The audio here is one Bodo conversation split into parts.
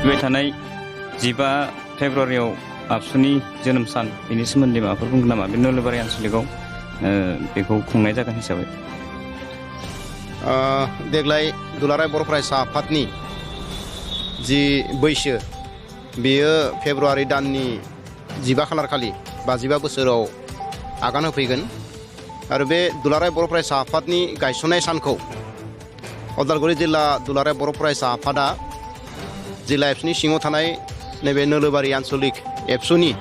फैबाय थानाय 15 फेब्रुवारियाव आबसुनि जोनोम सान बेनि सोमोन्दै माबाफोर बुंगोन नामा? बे नोलोबारि आनसलिकआव बेखौ खुंनाय जागोन हिसाबै देग्लाय दुलाराय बर' फरायसा आफादनि जि बैसो बेयो फेब्रुवारि दाननि 15 खालार खालि 15 बोसोराव आगान होफैगोन आरो बे दुलाराय बर' फरायसा आफादनि गायसननाय सानखौ उदालगुरि जिल्ला दुलाराय बर' फरायसा आफादा जिल्ला एबसुनि सिङाव थानाय नैबे नोलोबारि आनसलिक एबसुनि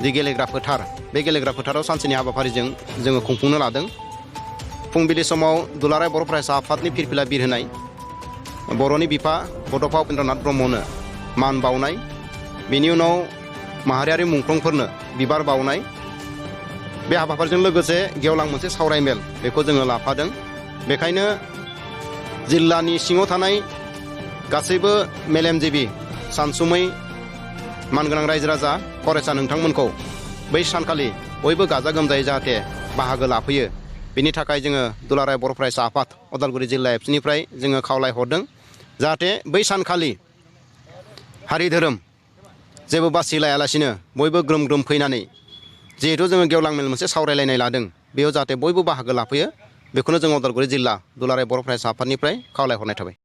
जि गेलेग्रा फोथार बे गेलेग्रा फोथाराव सानसेनि हाबाफारिजों जोङो खुंफुंनो लादों। फुंबिलि समाव दुलाराय बर' फरायसा आफादनि फिरफिला बिर होनाय, बर'नि बिफा बड'फा उपेन्द्रनाथ ब्रह्मनो मान बावनाय, बेनि उनाव माहारियारि मुंख्लंफोरनो बिबार बावनाय, बे हाबाफारिजों लोगोसे गेवलां मोनसे सावरायमेल बेखौ जोङो लाफादों। बेखायनो जिल्लानि सिङाव थानाय गासैबो मेलेमजिबि सानसुमै मानगोनां रायजो राजा फरायसा नोंथांमोनखौ बै सानखालि बयबो गाजा गोमजायै जाहाथे बाहागो लाफैयो बेनि थाखाय जोङो दुलाराय बर' फरायसा आफाद उदालगुरि जिल्ला एबसुनिफ्राय जोङो खावलायहरदों जाहाथे बै सानखालि हारि धोरोम जेबो बासि लायालासिनो बयबो ग्रोम ग्रोम फैनानै जिहेथु जोङो गेवलां मेल मोनसे सावरायलायनाय लादों बेयाव जाहाथे बयबो बाहागो लाफैयो बेखौनो जों उदालगुरि जिल्ला दुलाराय बर' फरायसा आफादनिफ्राय खावलायहरनाय थाबाय।